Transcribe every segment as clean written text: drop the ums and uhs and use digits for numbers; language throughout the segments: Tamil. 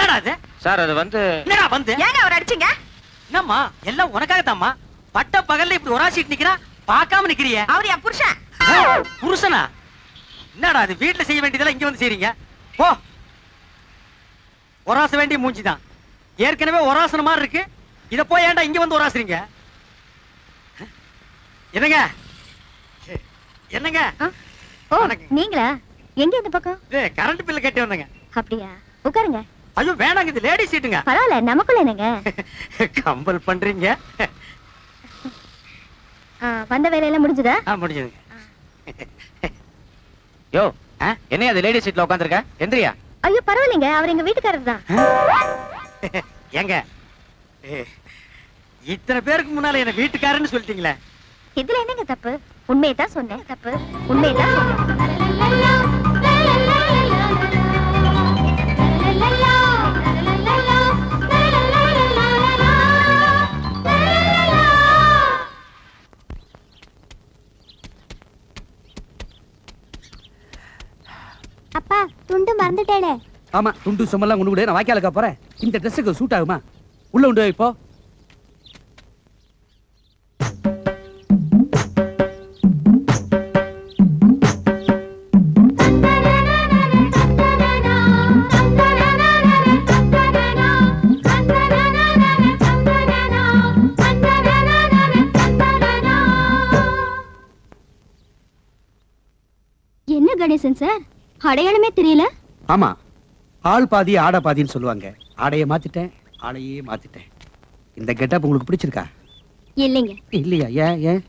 என்னடா அது? சார் அது வந்து என்னடா வந்து? ஏங்க அவர் அடிச்சீங்க? என்னம்மா எல்லாம் உனக்காகத்தாம்மா. பட்ட பகல்ல இப்படி ஒராசிட்டு நிக்கிறா, பார்க்காம நிக்கிறியே. அவர் என் புருஷன். புருஷனா? என்னடா அது? வீட்டுல செய்ய வேண்டியதெல்லாம் இங்க வந்து செய்றீங்க. போ. ஒராச வேண்டிய மூஞ்சிதான். ஏற்கனவே ஒராசன மாதிரி இருக்கு. இத போய் ஏன்டா இங்க வந்து ஒராசுறீங்க? என்னங்க? என்னங்க? ஓ, நீங்களா? எங்க இந்த பக்கம்? கரண்ட் பில் கட்டி வந்தங்க. அப்படியா? உட்காருங்க. ஐயோ வேணாங்க, இது லேடி சீட்டுங்க. பரவாயில்ல, நமக்குள்ள என்னங்க? கம்பல் பண்றீங்க. வந்த வேலையெல்லாம் முடிஞ்சதா? முடிஞ்சதுங்க. யோ, என்ன அது லேடி சீட்ல உட்கார்ந்திருக்க? எந்திரியா? ஐயோ பரவாயில்லைங்க, அவர் எங்க வீட்டுக்காரர் தான். ஏங்க, இத்தனை பேருக்கு முன்னால என்ன வீட்டுக்காரன்னு சொல்லிட்டீங்களே. இதுல என்னங்க தப்பு? உண்மையதான் சொன்னேன். தப்பு உண்மையதான் சொன்னேன். அப்பா, துண்டு மறந்துட்டேனே. ஆமா, துண்டு சும்மெல்லாம் கொண்டு விடு. நான் வாய்க்காலுக்கா போறேன். இந்த ட்ரெஸ்ஸுக்கு சூட் ஆகுமா? உள்ள உண்டு இப்போ. என்ன கணேசன் சார், அடையாளமே தெரியல? ஆமா, ஆள் பாதி ஆடை பாதின்னு சொல்லுவாங்க. ஆடையை மாத்திட்டேன், ஆளையே மாத்திட்டேன். இந்த கெட்டப் உங்களுக்கு பிடிச்சிருக்கா? இல்லைங்க. இல்லையா? ஏன் ஏன்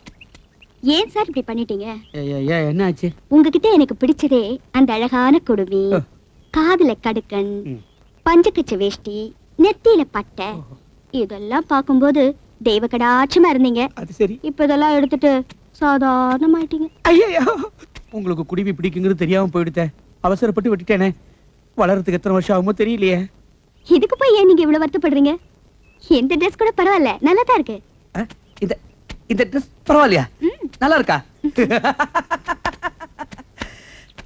ஏன் சார் இப்படி பண்ணிட்டீங்க? என்ன ஆச்சு? உங்ககிட்ட எனக்கு பிடிச்சதே அந்த அழகான குடுமி, காதுல கடுக்கன், பஞ்சக்கச்ச வேஷ்டி, நெத்தியில பட்டை, இதெல்லாம் பார்க்கும்போது தெய்வ கடாட்சமா இருந்தீங்க. அது சரி. இப்ப இதெல்லாம் எடுத்துட்டு சாதாரணமாயிட்டீங்க. ஐயோ, உங்களுக்கு குடிமி பிடிக்குங்கிறது தெரியாம போயிடுத்தேன். அவசரப்பட்டு விட்டுட்டேனே. வளர்றதுக்கு எத்தனை வருஷம் ஆகுமோ தெரியலையே. இதுக்கு போய் ஏன் நீங்க இவ்வளவு வருத்தப்படுறீங்க? எந்த ட்ரெஸ் கூட பரவாயில்ல, நல்லா தான் இருக்கு. இந்த ட்ரெஸ் பரவாயில்லையா? நல்லா இருக்கா?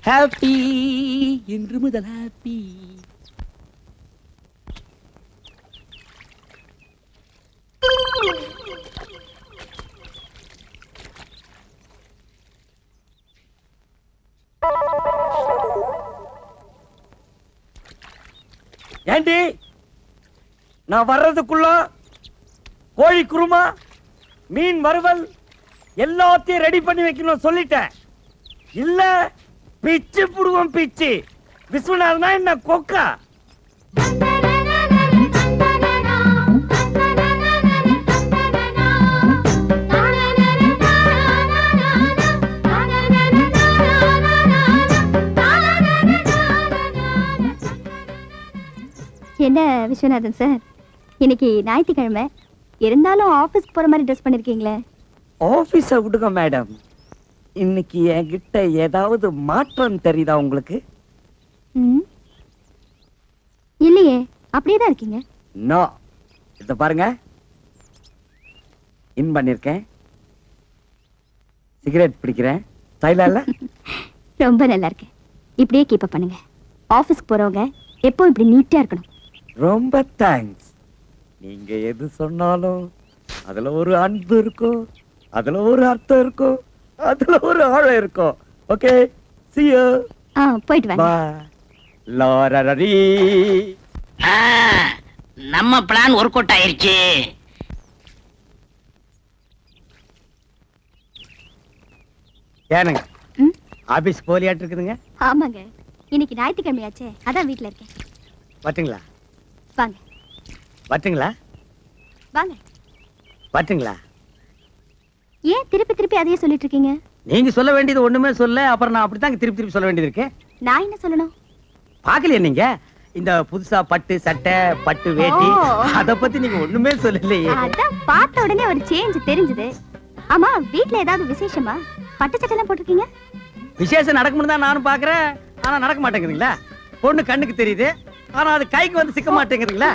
ஹாப்பி, இன்று முதல் ஹாப்பி. ஏண்டி, நான் வர்றதுக்குள்ள கோழி குருமா, மீன் வறுவல் எல்லாத்தையும் ரெடி பண்ணி வைக்கணும் சொல்லிட்டேன். இல்ல பிச்சு புடுவோம். பிச்சு விஸ்வநாதனா என்ன கொக்கா? என்ன விஸ்வநாதன் சார், இன்னைக்கு ஞாயிற்றுக்கிழமை இருந்தாலும் ஆபீஸ்க்கு போற மாதிரி ட்ரெஸ் பண்ணிருக்கீங்களே. ஆபீஸ விடுங்க மேடம். இன்னைக்கு என்கிட்ட ஏதாவது மாற்றம் தெரியுதா உங்களுக்கு? இல்லையே, அப்படியே தான் இருக்கீங்க. நோ, இத பாருங்க. இன் பண்ணிருக்கேன், சிகரெட் பிடிக்கிறேன். ஸ்டைலா இல்ல? ரொம்ப நல்லா இருக்கு. இப்படியே கீப் அப் பண்ணுங்க. ஆபீஸ்க்கு போறவங்க எப்போ இப்படி நீட்டா இருக்கணும். ரொம்ப தேங்க்ஸ். நீங்க எது சொன்னாலும் அதுல ஒரு அன்பு இருக்கும், அதுல ஒரு அர்த்தம் இருக்கும், அதுல ஒரு ஆழம் இருக்கும். Okay, see you. போயிட்டு வாங்க. Bye. லாரரரி. நம்ம பிளான் ஒர்க் அவுட் ஆயிருச்சு. ஏனுங்க ஆபீஸ் போலியாட்டு இருக்குதுங்க? ஆமாங்க, இன்னைக்கு ஞாயிற்றுக்கிழமையாச்சே, அதான் வீட்டுல இருக்கேன். வட்டுங்களா? வாங்க. வட்டுங்களா? வாங்க. வட்டுங்களா? ஏன் திருப்பி திருப்பி அதையே சொல்லிட்டு இருக்கீங்க? நீங்க சொல்ல வேண்டியது ஒண்ணுமே சொல்ல, அப்புறம் நான் அப்படித்தான் திருப்பி திருப்பி சொல்ல வேண்டியது இருக்கு. நான் என்ன சொல்லணும்? பாக்கலையா நீங்க இந்த புதுசா பட்டு சட்டை, பட்டு வேட்டி, அத பத்தி நீங்க ஒண்ணுமே சொல்லலையே. அதான் பார்த்த உடனே ஒரு சேஞ்ச் தெரிஞ்சது. ஆமா, வீட்ல ஏதாவது விசேஷமா? பட்டு சட்டை எல்லாம் போட்டிருக்கீங்க? விசேஷம் நடக்கும்னு தான் நானும் பாக்குறேன். ஆனா நடக்க மாட்டேங்குதுங்களா? பொண்ணு கண்ணுக்கு தெரியுது, ஆனா அது கைக்கு வந்து சிக்க மாட்டேங்குதுங்களா?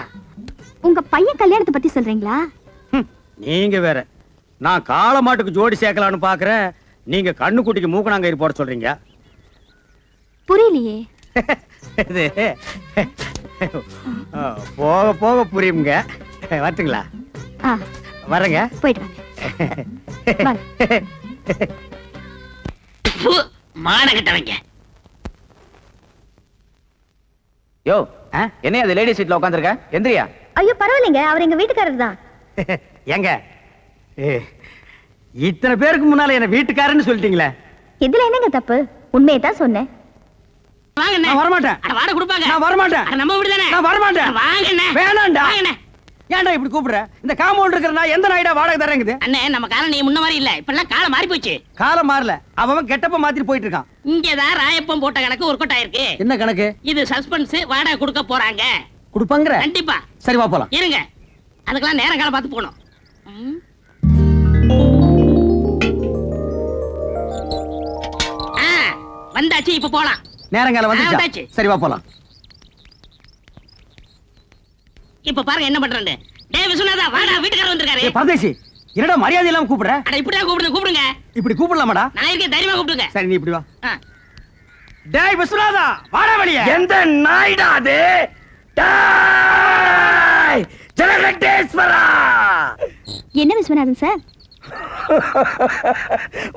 உங்க பையன் கல்யாணத்தை பத்தி சொல்றீங்களா? நீங்க வேற. நான் காள மாட்டுக்கு ஜோடி சேர்க்கலான்னு பாக்குறேன், நீங்க கண்ணு குட்டிக்கு மூக்கணாங்கயிறு போட சொல்றீங்க. புரியலையே. போக போக புரியுங்க. வரட்டுங்களா? ஆ, வரேங்க. போயிட்டு வாங்க. மானகிட்டவங்க. யோ என்னையா அது லேடி சீட்ல உட்காந்துருக்க? எந்திரியா. ஐயோ பரவாயில்லைங்க, அவர் எங்க வீட்டுக்காரர் தான். ஏங்க இத்தனை பேருக்கு முன்னால என்ன வீட்டுக்காரன்னு சொல்லிட்டீங்களே. இதுல என்னங்க தப்பு? உண்மையை தான் சொன்னேன். வாங்க நான் வரமாட்டேன். அட வாட கொடுப்பாங்க. நான் வரமாட்டேன். அட நம்ம வீடு தானே. நான் வரமாட்டேன். வாங்க அண்ணே. வேணாம்டா. வாங்க அண்ணே. ஏன்டா இப்படி கூப்பிடுற? இந்த காம்பவுண்ட் இருக்கிற நான் எந்த நாயிடா வாடகை தரேங்குது? அண்ணே நம்ம காலம் நீ முன்ன மாதிரி இல்ல. இப்பெல்லாம் காலம் மாறி போச்சு. காலம் மாறல, அவன் கெட்டப்ப மாத்திட்டு போயிட்டு இருக்கான். இங்கதான் ராயப்பம் போட்ட கணக்கு ஒர்க் அவுட் ஆயிருக்கு. என்ன கணக்கு? இது சஸ்பென்ஸ், வாடகை கொடுக்க போறாங்க. கொடுப்பாங்கற? கண்டிப்பா. சரி வா போலாம். இருங்க, அதுக்கெல்லாம் நேரம் காலம் பார்த்து போகணும். வந்தாச்சு, இப்ப போலாம். நேரங்கால வந்துச்சா? வந்தாச்சு. சரி வா போலாம். இப்ப பாருங்க என்ன பண்றேன்னு. டேய் விஸ்வநாதா, வாடா, வீட்டுக்காரர் வந்திருக்காரு. ஏய் பரதேசி, என்னடா மரியாதை இல்லாம கூப்பிடுற? அட இப்படியே கூப்பிடுங்க. இப்படி கூப்பிடலாமாடா? நான் இருக்கேன், தைரியமா கூப்பிடுங்க. சரி நீ இப்படி வா. ஆ. டேய் விஸ்வநாதா, வாடா வெளிய. எந்த நாய்டா அது? டேய் ஜலகண்டேஸ்வரா! என்ன விஸ்வநாதன் சார்?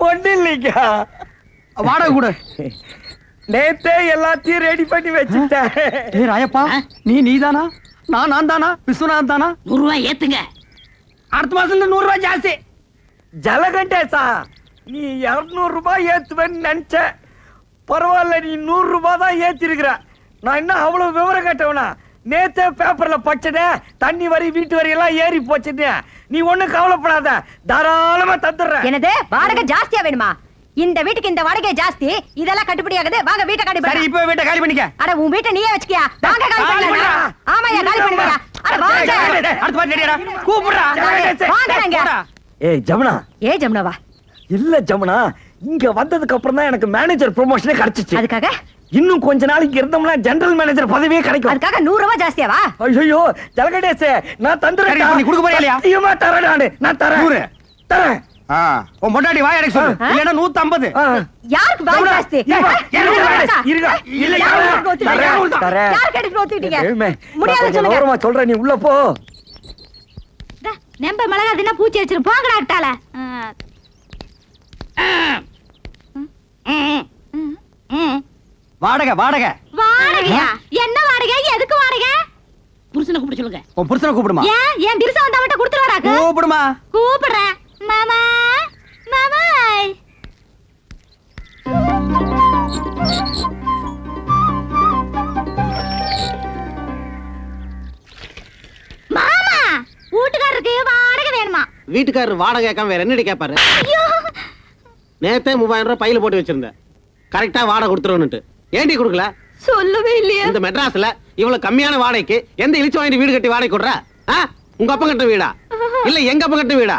ஒண்ணு இல்லைங்க, வாடகை கொடு. நேத்தே எல்லாத்தையும் ரெடி பண்ணி வச்சுட்டேன். ஏய் ராயப்பா, நீதானா? நான் தானா? விஸ்வநாதன் தானா? 100 ரூபாய் ஏத்துங்க. அடுத்த மாசத்துல 100 ரூபாய் ஜாஸ்தி. ஜலகண்டேசா, நீ 200 ரூபாய் ஏத்துவேன்னு நினைச்ச. பரவாயில்ல, நீ 100 ரூபாய் தான் ஏத்திருக்கிற. நான் என்ன அவ்வளவு விவரம் கேட்டவனா? நேத்தே பேப்பர்ல படிச்சதே, தண்ணி வரி வீட்டு வரி எல்லாம் ஏறி போச்சுன்னு. நீ ஒண்ணும் கவலைப்படாத, தாராளமா தந்துடுறேன். என்னது வாடகை ஜாஸ்தியா வேணுமா? இந்த வீட்டுக்கு இந்த வாடகை ஜாஸ்தி, இதெல்லாம் கட்டுப்படி ஆகுது. வாங்க வீட்டை காலி சரி பண்ணு. இப்போ வீட்டை காலி பண்ணிக்க. அட உன் வீட்டை நீயே வச்சுக்கியா? வாங்க காலி காலி பண்ணு. பண்ணுடா. ஆமாயா காலி பண்ணுடா. அட வாங்க. அடுத்த பாட்டு ரெடியாடா. கூப்பிடுறா. வாங்கங்க. ஏய் ஜமுனா. ஏ ஜமுனாவா? இல்ல ஜமுனா, இங்க வந்ததுக்கு அப்புறம் தான் எனக்கு மேனேஜர் ப்ரமோஷனே கிடைச்சிச்சு. அதுக்காக இன்னும் கொஞ்ச நாளைக்கு இருந்தோம்னா ஜெனரல் மேனேஜர் பதவியே கிடைக்கும். அதுக்காக 100 ரூபாய் ஜாஸ்தியாவா? ஐயோ ஜலகண்டேசே, நான் தந்துறேன். சரி, நீ கொடுக்க போறியா இல்லையா? சத்தியமா தரேன் நானு. நான் தரேன். 100. தரேன். உன் பொண்டாட்டி வாய் அடைக்க சொல்லு. ஆ? இல்லன்னா 150. யாருக்கு வாய் ஜமுனா, ஜாஸ்தி? இருங்க, இருங்க. இல்ல, யாருக்கு ஒத்துக்கிட்டீங்க? தரேன், தரேன். யாருக்கு எடுத்து ஒத்துக்கிட்டீங்க? ஏய்மே, முடியாது நான் சொல்லுங்க. கௌரவமா சொல்றேன், நீ உள்ள போ. நம்ப மிளகா தின்னா பூச்சி அடிச்சிரும். போங்கடாட்டால. வாடகை வாடகை. வாடகையா? என்ன வாடகை? எதுக்கு வாடகை? புருஷனை கூப்பிட்டு சொல்லுங்க. உன் புருஷனை கூப்பிடுமா? ஏன் என் திருசா வந்தா மட்டும் கொடுத்துருவாராக்கு? கூப்பிடுமா? கூப்பிடுறேன். மாமா மாமா. மாமா, வீட்டுக்காரருக்கு வாடகை வேணுமா? வீட்டுக்காரர் வாடகை கேட்காம வேற என்னடி கேட்பாரு? ஐயோ, நேத்தே 3000 ரூபாய் பையில போட்டு வச்சிருந்தேன். கரெக்டா வாடகை கொடுத்துருவனுட்டு. ஏண்டி கொடுக்கல? சொல்லவே இல்லையா? இந்த மெட்ராஸ்ல இவ்வளவு கம்மியான வாடகைக்கு எந்த இழிச்சு வாங்கி வீடு கட்டி வாடகை கொடுறா? உங்க அப்பா கட்ட வீடா இல்ல எங்க அப்பா கட்ட வீடா?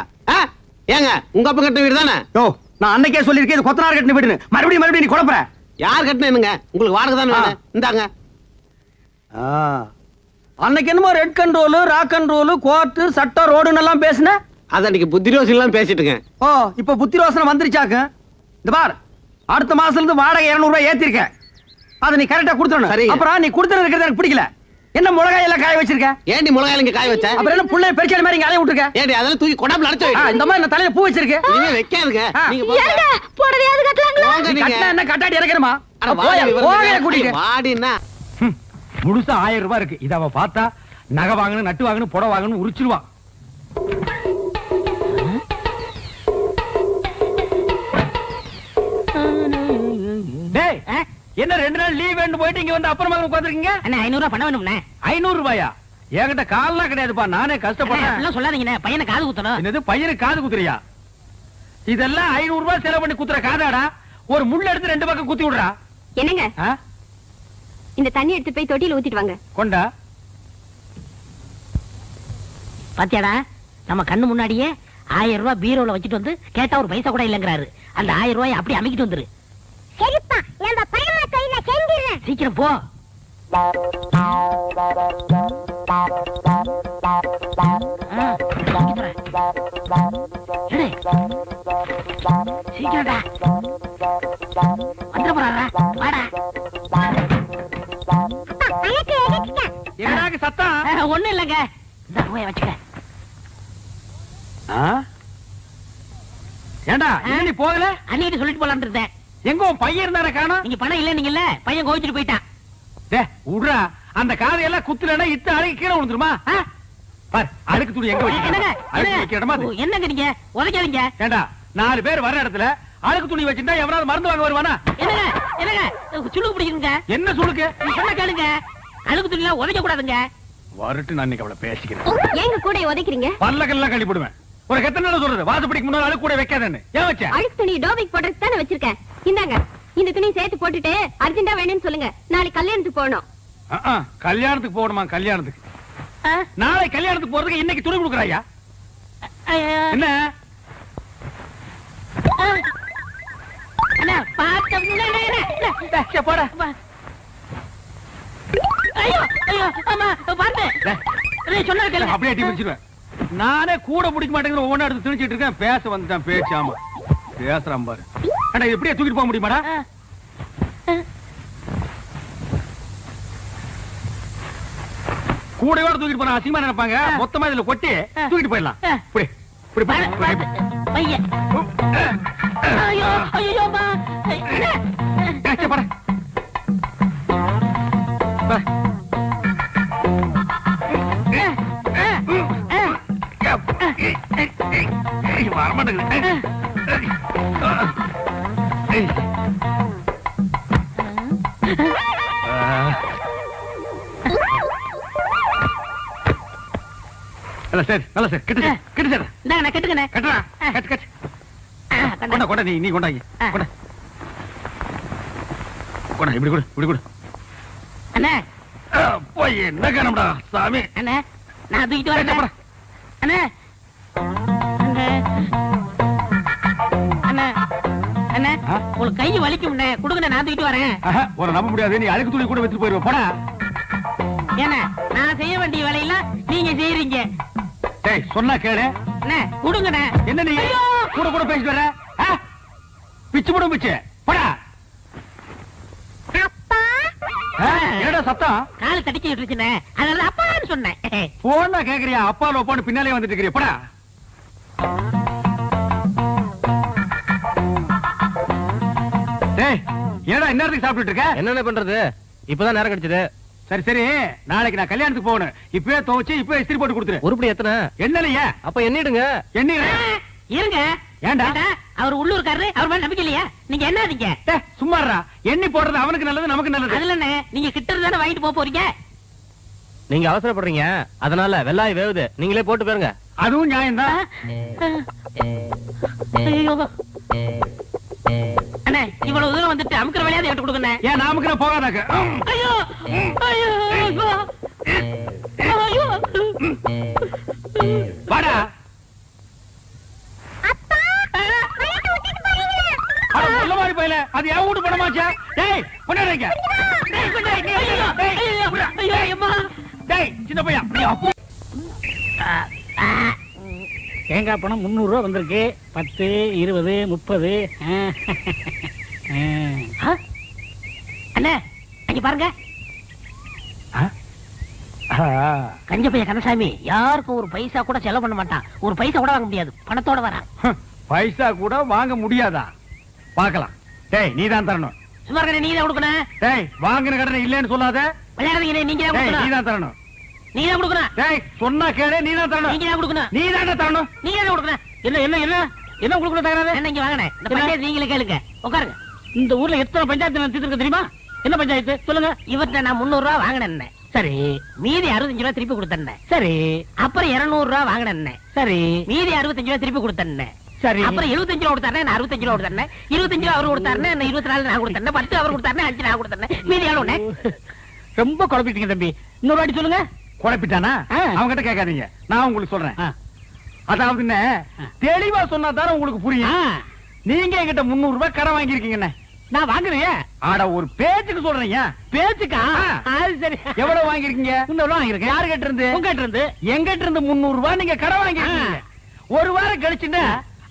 ஏங்க உங்க அப்பா கட்ட வீடு தானே? யோ, நான் அன்னைக்கே சொல்லிருக்கேன் இது கொத்தனார் கட்டின வீடுன்னு. மறுபடியும் நீ குழப்பற. யார் கட்டின என்னங்க? உங்களுக்கு வாடகை தானே வேணும். இந்தாங்க. அன்னைக்கு என்னமோ red control, rock control, court, சட்டம், ரோடுன்னு எல்லாம் பேசுன. அது அன்னைக்கு புத்தி ரோசி எல்லாம் பேசிட்டு இருக்கேன். ஓ, இப்ப புத்தி ரோசனை வந்துருச்சாக்க. இந்த பார், அடுத்த மாசத்துல இருந்து வாடகை 200 ரூபாய் ஏத்திருக்க. அதை நீ கரெக்டா கொடுத்துடணும். சரிங்க. அப்புறம் நீ கொடுத்துறது இருக்கிறது எனக்கு பிடிக்கல. என்ன மிளகாய் எல்லாம் காய வச்சிருக்க? ஏண்டி மிளகாய் இங்க காய வச்ச? அப்புறம் என்ன புள்ளைய பெருச்சாடி மாதிரி இங்க அலைய விட்டுருக்க? ஏண்டி அதெல்லாம் தூக்கி கொடாப்புல அடைச்சு வை. இந்த மாதிரி நான் தலையில பூ வச்சிருக்கு. இனிமே வைக்காதுங்க. நீங்க போங்க. ஏங்க போடவையாவது கட்டலாங்களா? போங்க நீ நீங்க. கட்டினா என்ன கட்டாடி இறக்கணுமா? அட போய வாடி போய கூட்டிட்டு. வாடின்னா முழுசா 1000 ரூபாய் இருக்கு. இத அவ பார்த்தா நகை வாங்கணும், நட்டு வாங்கணும், புடவை வாங்கணும் உரிச்சிருவா. டேய், என்ன 2 நாள் லீவ் வேண்டு போயிட்டு இங்க வந்து அப்புறமா உட்கார்ந்திருக்கீங்க? அண்ணா 500 ரூபாய் பண்ண வேணும்ண்ணே. 500 ரூபாயா? என்கிட்ட கால்லாம் கிடையாதுப்பா, நானே அண்ணா, கஷ்டப்படுறேன். அப்படிலாம் சொல்லாதீங்கண்ணே, பையனை காது குத்தணும். என்னது பையனுக்கு காது குத்துறியா? இதெல்லாம் 500 ரூபாய் செலவு பண்ணி குத்துற காதாடா? ஒரு முள்ள எடுத்து 2 பக்கம் குத்தி விடுறா. என்னங்க, ஆ? இந்த தண்ணி எடுத்து போய் தொட்டியில ஊத்திட்டு வாங்க. கொண்டா. பாத்தியாடா, நம்ம கண்ணு முன்னாடியே 1000 ரூபாய் பீரோல வச்சுட்டு வந்து கேட்டா ஒரு பைசா கூட இல்லங்கிறாரு. அந்த 1000 ரூபாய் அப்படி அமைக்கிட்டு வந்துரு. சரிப்பா, நம்ம பையன் கையில செஞ்சிரேன். சீக்கிரம் போ. சீக்கிரம்டா வந்துட போறாரா? வாடா. சத்தம் ஒண்ணும் இல்லைங்க இந்த ரூபாய் வச்சுக்க. ஏண்டா ஏன் நீ போகல? அன்னிட்டு சொல்லிட்டு போலான்னு இருந்தேன். எங்க உன் பையன் இருந்தார காணோம்? நீங்க பணம் இல்ல நீங்கல்ல, பையன் கோவிச்சுட்டு போயிட்டான். டே விடுறா, அந்த காதையெல்லாம் குத்துலன்னா இத்த அழுக்கு கீழே விழுந்துருமா? பார் அழுக்கு துணி எங்க என்னங்க வைக்க அழுக்கு வைக்கிற இடமா அது? என்னங்க நீங்க உதைக்காதீங்க. ஏண்டா 4 பேர் வர இடத்துல அழுக்கு துணி வச்சிருந்தா எவனாவது மருந்து வாங்க வருவானா? என்னங்க என்னங்க சுளுக்கு பிடிக்குங்க. என்ன சொல்லுக்கு? நீ சொன்ன கேளுங்க, அழுக்கு துணிலாம் உதைக்க கூடாதுங்க. வரட்டு நான் இன்னைக்கு அவளை பேசிக்கிறேன். ஏங்க கூட உதைக்கிறீங்க? பல்லக்கெல்லாம் கழி போடுவேன். ஒரு எத்தனை நாள் சொல்றது வாசப்படிக்கு முன்னால அழுக்கு கூட வைக்காதேன்னு? ஏன் வச்ச? அழுக்கு துணி டோபிக் போடுறதுக்கு தானே வச்சிருக்கேன். இந்தாங்க, இந்த துணி சேர்த்து போட்டுட்டு அர்ஜென்டா வேணும்னு சொல்லுங்க. நாளைக்கு கல்யாணத்துக்கு போகணும். கல்யாணத்துக்கு போகணுமா? கல்யாணத்துக்கு ஆ? நாளை கல்யாணத்துக்கு போறதுக்கு இன்னைக்கு துணி கொடுக்குறாயா? என்ன அண்ணா பாத்து போட ஐயோ ஐயோ அம்மா பாத்து சொன்ன கேளுங்க. அப்படியே அடி பிடிச்சிருவேன். நானே கூட பிடிக்க மாட்டேங்கிற ஒவ்வொன்றா எடுத்து திணிச்சிட்டு இருக்கேன். பேச வந்துட்டான் பேச்சாம பேசுறான் பாரு. அண்ணா எப்படியே தூக்கிட்டு போக முடியுமாடா? கூடையோட தூக்கிட்டு போனா அசிங்கமா நினைப்பாங்க. மொத்தமா இதுல கொட்டி தூக்கிட்டு போயிடலாம். இப்படி இப்படி பையன் ஐயோ ஐயோ அம்மா போட வரமாட்டேங்குது. சரி நல்ல சார் கிட்ட கிட்ட சார் இந்தாங்க நான் கட்டுக்கண்ணே. கட்டுறா கட்டு கட்டு கொண்டா கொண்டா நீ கொண்டாங்க கொண்டா கொண்டா இப்படி கொடு இப்படி கொடு. அண்ணே போய் என்ன காணம்டா சாமி. அண்ணே நான் தூக்கிட்டு வரேன். அண்ணே அண்ணே அண்ணே உங்களுக்கு கை வலிக்கும்ண்ணே, கொடுங்கண்ணே நான் தூக்கிட்டு வரேன். ஒரு நம்ப முடியாது. நீ அழுக்கு துணி கூட வச்சுட்டு போயிருவ போடா. ஏண்ணே நான் செய்ய வேண்டிய வேலையெல்லாம் நீங்க செய்யறீங்க. டேய் சொன்னா கேளு. அண்ணே கொடுங்கண்ணே. என்ன நீ கூட கூட பேசிட்டு வர? பிச்சு போடும் பிச்சு போடா. என்னடா சத்தம்? கால் தடிச்சு விட்டுருச்சுண்ணே, அதனால அப்பான்னு சொன்னேன். போனா கேக்குறியா? அப்பால போன்னு பின்னாலே வந்துட்டு இருக்கிறியா? போடா. டேய் என்னடா இந்நேரத்துக்கு சாப்பிட்டுட்டு இருக்க? என்னென்ன பண்றது? இப்பதான் நேரம் கிடைச்சது. சரி சரி நாளைக்கு நான் கல்யாணத்துக்கு போகணும். இப்பவே துவைச்சு இப்பவே இஸ்திரி போட்டு கொடுத்துரு. உருப்படி எத்தனை? என்னலையா? அப்ப எண்ணிடுங்க. இருங்க ஏண்டா? அவர் உள்ளூர்காரரு, அவர் மேல நம்பிக்கை இல்லையா? நீங்க என்னதீங்க? சும்மாறா. எண்ணி போடுறது அவனுக்கு நல்லது நமக்கு நல்லது. அதுல என்ன நீங்க கிட்ட இருந்தானே வாங்கிட்டு போக போறீங்க. நீங்க அவசரப்படுறீங்க, அதனால வெள்ளாய் வேவுது. நீங்களே போட்டு போயிருங்க. அதுவும் நியாயம்தான். அண்ணே இவ்வளவு தூரம் வந்துட்டு அமுக்கிற வேலையாவது என்கிட்ட கொடுங்க. ஏன் நாமுக்கு போகாதாக்க? ஐயோ ஐயோ ஐயோ வாடா. சொல்ல மாதிரி போயில அது என் வீட்டு பணமாச்சா? டேய் கொண்டாடுங்க. டேய் சின்ன பையன் தேங்காய் பணம் 300 ரூபா வந்திருக்கு. 10 20 30. அண்ணே அங்க பாருங்க. கஞ்ச பையன் கந்தசாமி யாருக்கும் ஒரு பைசா கூட செலவு பண்ண மாட்டான். ஒரு பைசா கூட வாங்க முடியாது, பணத்தோட வரான். பைசா கூட வாங்க முடியாதா? பாக்கலாம். டேய் நீ தான் தரணும். சும்மா இருக்க, நீ தான் கொடுக்கணும். டேய் வாங்கின கடனை இல்லைன்னு சொல்லாத. விளையாடுறீங்க, நீங்க தான் நீ கொடுக்கணும். தான் தரணும். நீ தான் கொடுக்கணும். டேய் சொன்னா கேளு. நீ தான் தரணும். நீங்க தான் கொடுக்கணும். நீ தான் தரணும். நீங்க தான் கொடுக்கணும். என்ன என்ன என்ன என்ன உங்களுக்கு தகராறு? என்ன இங்க வாங்கண்ணே, இந்த பஞ்சாயத்து நீங்களே கேளுங்க. உட்காருங்க. இந்த ஊர்ல எத்தனை பஞ்சாயத்து நடத்திட்டு இருக்கு தெரியுமா? என்ன பஞ்சாயத்து சொல்லுங்க. இவர்கிட்ட நான் 300 ரூபா வாங்கினேன். சரி. மீதி 65 ரூபா திருப்பி கொடுத்தேன். சரி. அப்புறம் 200 ரூபா வாங்கினேன். சரி. மீதி 65 ரூபா திருப்பி கொடுத்தேன். சரி. அப்புறம் 75 ரூபா கொடுத்தாரு, நான் 65 ரூபா கொடுத்தேன். 25 ரூபா அவர் கொடுத்தாரு, நான் 24 நான் கொடுத்தேன். 10 அவர் கொடுத்தாரு, 5 நான் கொடுத்தேன். மீதி எவ்வளவு? ரொம்ப குழப்பிட்டீங்க தம்பி. இன்னொரு வாட்டி சொல்லுங்க. குழப்பிட்டானா? அவங்கிட்ட கேட்காதீங்க, நான் உங்களுக்கு சொல்றேன். அதாவது என்ன தெளிவா சொன்னா தானே உங்களுக்கு புரியும். நீங்க என்கிட்ட 300 ரூபாய் கடன் வாங்கிருக்கீங்க. நான் வாங்குறேன். ஆட ஒரு பேச்சுக்கு சொல்றீங்க. பேச்சுக்கா? அது சரி. எவ்வளவு வாங்கிருக்கீங்க? 300 ரூபா வாங்கிருக்கேன். யாரு கிட்ட இருந்து? உங்ககிட்ட இருந்து. எங்கிட்ட இருந்து 300 ரூபாய் நீங்க கடன் வாங்கிருக்கீங்க. ஒரு வாரம் கழிச்சுன்னா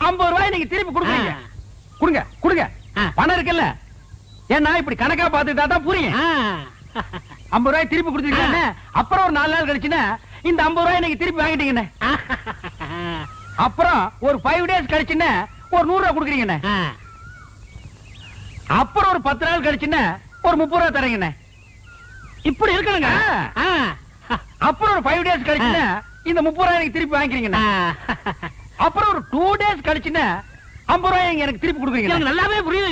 50 ரூபாய் நீங்க திருப்பி கொடுக்குறீங்க. கொடுங்க கொடுங்க. பணம் இருக்குல்ல? ஏன்னா இப்படி கணக்கா பாத்துட்டா தான் புரியும். 50 ரூபாய் திருப்பி கொடுத்துருக்கீங்க. அப்புறம் ஒரு 4 நாள் கழிச்சுன்னா இந்த 50 ரூபாய் நீங்க திருப்பி வாங்கிட்டீங்கண்ணே. அப்புறம் ஒரு 5 டேஸ் கழிச்சுன்னா ஒரு 100 ரூபாய் கொடுக்குறீங்கண்ணே. அப்புறம் ஒரு 10 நாள் கழிச்சுன்னா ஒரு 30 ரூபாய் தரீங்கண்ணே. இப்படி இருக்கணுங்க. அப்புறம் ஒரு 5 டேஸ் கழிச்சுன்னா இந்த 30 ரூபாய் எனக்கு திருப்பி வாங்கிக்கிறீங்கண்ணே. அப்புறம் ஒரு 2 டேஸ் கழிச்சுன்னா 50 ரூபாய் எனக்கு திருப்பி கொடுக்குறீங்க. எனக்கு நல்லாவே புரியுது.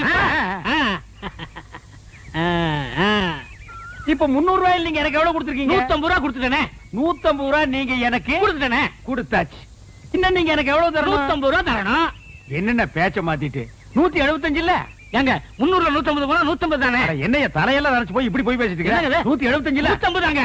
இப்ப 300 ரூபாய் நீங்க எனக்கு எவ்வளவு கொடுத்துருக்கீங்க? 150 ரூபாய் கொடுத்துட்டேனே. 150 ரூபாய் நீங்க எனக்கு கொடுத்துட்டேனே. கொடுத்தாச்சு. இன்னும் நீங்க எனக்கு எவ்வளவு தரணும்? 150 ரூபாய் தரணும். என்னென்ன பேச்ச மாத்திட்டு 175 இல்ல? ஏங்க 300 150 போனா 150 தானே. என்னைய தலையெல்லாம் நரைச்சு போய் இப்படி போய் பேசிட்டு இருக்க? 175 இல்ல? 150 தாங்க.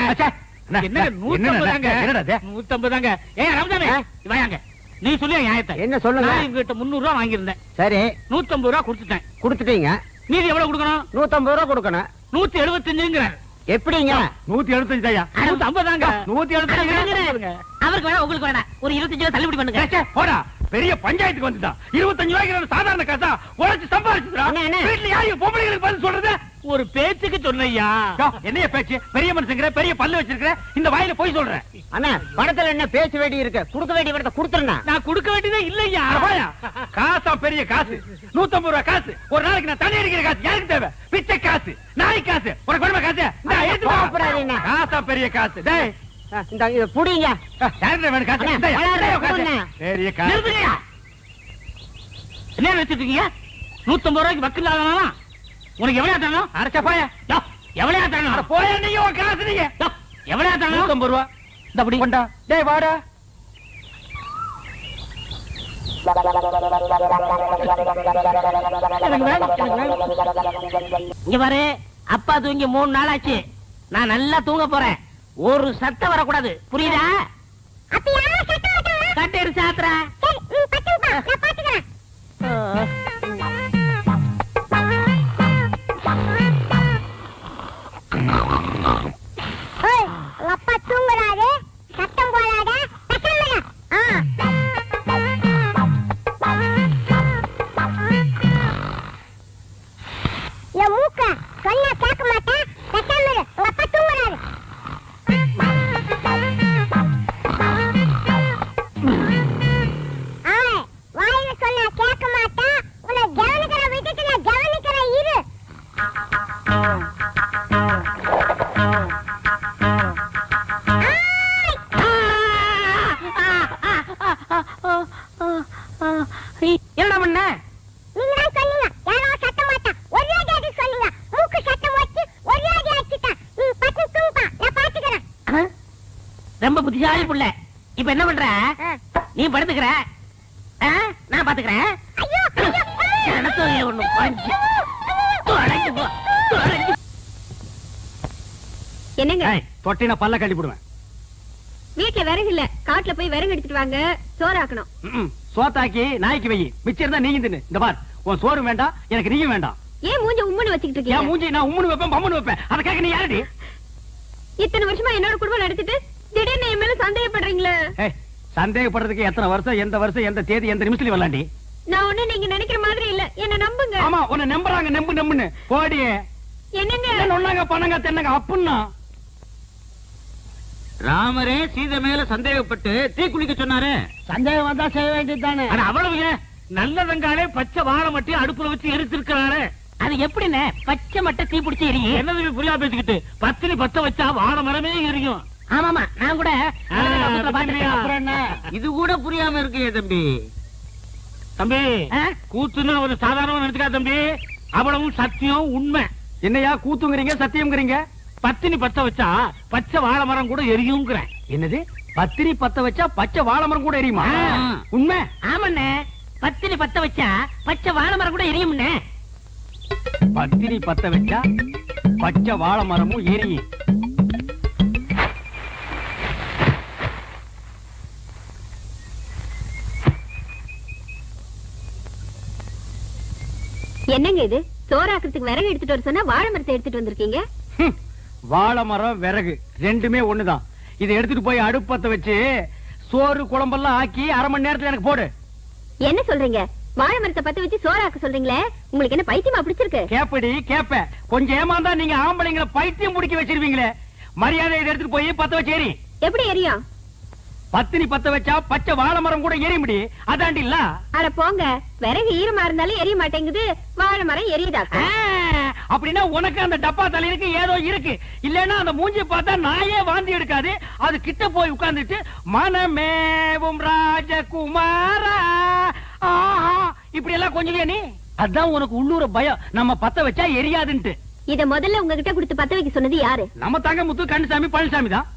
என்னங்க 150 தாங்க. என்னடா 150 தாங்க. ஏங்க ரம்ஜானே வாங்க. நீ சொல்லி நியாயத்தை. என்ன சொல்லுங்க? நான் இவங்கிட்ட 300 ரூபாய் வாங்கியிருந்தேன். சரி, 150 ரூபாய் கொடுத்துட்டேன். கொடுத்துட்டீங்க. மீதி எவ்வளவு கொடுக்கணும்? 150 ரூபாய் கொடுக்கணும். 175ங்கறார். எப்படிங்க? 175 தாயா? 150 தாங்க. 175. அவருக்கு வேணா உங்களுக்கு வேணா ஒரு 25 ரூபாய் தள்ளுபடி பண்ணுங்க. போடா, பெரிய பஞ்சாயத்துக்கு வந்துட்டான். 25 ரூபாய்க்கு சாதாரண காசா உழைச்சு சம்பாதிச்சுடா. வீட்டுல யாரையும் பொம்பளைங்களுக்கு பதில் சொல்றது? ஒரு பேச்சுக்கு சொன்னையா. என்னைய பேச்சு? பெரிய மனுஷங்கிற, பெரிய பல்லு வச்சிருக்கிற, இந்த வாயில போய் சொல்றேன். அண்ணா, பணத்துல என்ன பேச வேண்டி இருக்கு? கொடுக்க வேண்டிய பணத்தை கொடுத்துருங்க. நான் கொடுக்க வேண்டியதே இல்லையா. காசா பெரிய காசு. 150 ரூபாய் காசு. ஒரு நாளைக்கு நான் தண்ணி அடிக்கிற காசு யாருக்கு தேவை? பிச்சை காசு, நாய் காசு, ஒரு குடும்ப காசு. காசா பெரிய காசு. டேய், இந்த இத புடிங்க. யாருக்கு வேணும் காசு? பெரிய காசு. என்ன வச்சிருக்கீங்க? 150 ரூபாய்க்கு வக்கீல் ஆகலாம். உனக்கு எவ்வளவு தரணும்? அரைச்ச போயா? எவ்வளவு தரணும்? போயா நீங்க உன் காசு நீங்க. எவ்வளவு தரணும்? 150 ரூபாய். இந்த அப்படி கொண்டா. டேய் வாடா. இங்க பாரு, அப்பா தூங்கி 3 நாள் ஆச்சு. நான் நல்லா தூங்க போறேன். ஒரு சத்தம் வரக்கூடாது, புரியுதா? கட்டேரு சாத்திரா. அப்பா தூங்குறாரு, சத்தம் போடாத. என் மூக்க சொன்னா கேட்க மாட்டேன். உங்க அப்பா தூங்குறாரு. வாயில சொன்னா கேட்க மாட்டேன். உன்னை கவனிக்கிற விதத்துல கவனிக்கிற இரு. என்ன பண்ண? நீங்க தான் சொன்னீங்க யாரோ சத்தம் மாட்டான். ஒரே அடி சொன்னீங்க. மூக்கு சத்தம் வச்சு ஒரே அடி அடிச்சிட்டான். நீ பத்து தூங்குப்பா, நான் பாத்துக்கிறேன். ரொம்ப புத்திசாலி புள்ள. இப்ப என்ன பண்ற? நீ படுத்துக்கிற, நான் பாத்துக்கிறேன். ஐயோ எனக்கு ஒண்ணு பஞ்சு. தொலைஞ்சு போ, தொலைஞ்சு. என்னங்க? தொட்டினா பல்ல கட்டி போடுவேன். வீட்டுல விறகு இல்ல, காட்டுல போய் விறகு எடுத்துட்டு வாங்க, சோறாக்கணும். சோத்தாக்கி நாய்க்கு வை, மிச்சம் இருந்தா நீங்க தின்னு. இந்த பார், உன் சோறு வேண்டாம், எனக்கு நீயும் வேண்டாம். ஏன் மூஞ்ச உம்முன்னு வச்சுக்கிட்டு என் இருக்கீங்க? மூஞ்சி நான் உம்முன்னு வைப்பேன், பம்முன்னு வைப்பேன். அதை கேட்க நீ யாரடி? இத்தனை வருஷமா என்னோட குடும்பம் நடத்திட்டு திடீர்னு என் மேல சந்தேகப்படுறீங்களே. ஏய், சந்தேகப்படுறதுக்கு எத்தனை வருஷம், எந்த வருஷம், எந்த தேதி, எந்த நிமிஷத்துல வரலாண்டி? நான் ஒண்ணு நீங்க நினைக்கிற மாதிரி இல்ல, என்ன நம்புங்க. ஆமா, உன்னை நம்புறாங்க, நம்பு நம்புன்னு. போடி. என்னங்க? ஒன்னாங்க பண்ணங்க தென்னங்க அப்புன்னா. ராமரே சீதை மேல சந்தேகப்பட்டு தீ குளிக்க சொன்னாரு. சந்தேகம் வந்தா செய்ய வேண்டியதுதானே. அவ்வளவு நல்லதங்காலே பச்சை வாழை மட்டி அடுப்புல வச்சு எரிச்சிருக்கிறாரு. அது எப்படின்னு பச்சை மட்டை தீ பிடிச்சி எரியும்? என்னது புரியா பேசிக்கிட்டு? பத்தினி பத்த வச்சா வாழை மரமே எரியும். ஆமாமா, நான் கூட இது கூட புரியாம இருக்கு தம்பி. தம்பி, கூத்துன்னு ஒரு சாதாரண நினைச்சுக்கா தம்பி. அவ்வளவும் சத்தியம், உண்மை. என்னையா கூத்துங்கிறீங்க, சத்தியம்ங்கிறீங்க? பத்தினி பத்த வச்சா பச்சை வாழை மரம் கூட எரியுங்கிறேன். என்னது? பத்தினி பத்த வச்சா பச்சை வாழை மரம் கூட எரியுமா? உண்மை? ஆமாண்ணே, பத்தினி பத்த வச்சா பச்சை வாழை மரம் கூட எரியும்ண்ணே. பத்தினி பத்த வச்சா பச்சை வாழை மரமும் எரியும். என்னங்க இது? சோறாக்குறதுக்கு விறகு எடுத்துட்டு வர சொன்னா வாழை மரத்தை எடுத்துட்டு வந்திருக்கீங்க. வாழை மரம் விறகு ரெண்டுமே ஒண்ணுதான். இதை எடுத்துட்டு போய் அடுப்பத்த வச்சு சோறு குழம்பெல்லாம் ஆக்கி 1/2 மணி நேரத்துல எனக்கு போடு. என்ன சொல்றீங்க? வாழை மரத்தை பத்த வச்சு சோறாக்க சொல்றீங்களே, உங்களுக்கு என்ன பைத்தியமா பிடிச்சிருக்கு? கேப்படி கேப்ப. கொஞ்சம் ஏமாந்தா நீங்க ஆம்பளைங்களை பைத்தியம் பிடிக்க வச்சிருவீங்களே. மரியாதை இதை எடுத்துட்டு போய் பத்த வச்சு எரி. எப்படி எரியும்? பத்தினி பத்த வச்சா பச்சை வாழை மரம் கூட எரிய முடியும். அதாண்டி இல்ல. அட போங்க, விறகு ஈரமா இருந்தாலும் எரிய மாட்டேங்குது, வாழை மரம் எரியுதா? அப்படின்னா உனக்கு அந்த டப்பா தலையிருக்கு ஏதோ இருக்கு. இல்லன்னா அந்த மூஞ்சி பார்த்தா நாயே வாந்தி எடுக்காது. அது கிட்ட போய் உட்கார்ந்துட்டு மனமேவும் ராஜகுமாரா இப்படி எல்லாம் கொஞ்சம் நீ. அதான் உனக்கு உள்ளூர பயம், நம்ம பத்த வச்சா எரியாதுன்ட்டு. இத முதல்ல உங்ககிட்ட கொடுத்து பத்த வைக்க சொன்னது யாரு? நம்ம தங்க முத்து கண்ணுசாமி பழனிசாமி தான்.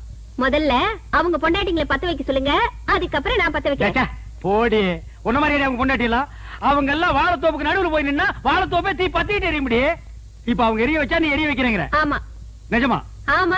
முதல்ல அவங்க பொண்டாட்டிங்களை பத்த வைக்க சொல்லுங்க, அதுக்கப்புறம் நான் பத்த வைக்கிறேன். போடி, உன்ன மாதிரி அவங்க பொண்டாட்டிலாம் அவங்க எல்லாம் வாழைத்தோப்புக்கு நடுவுல போய் நின்னா வாழைத்தோப்பே தீ பத்திட்டு எரிய முடியும். இப்ப அவங்க எரிய வச்சா நீ எரிய வைக்கிறேங்கிற? ஆமா. நிஜமா? ஆமா.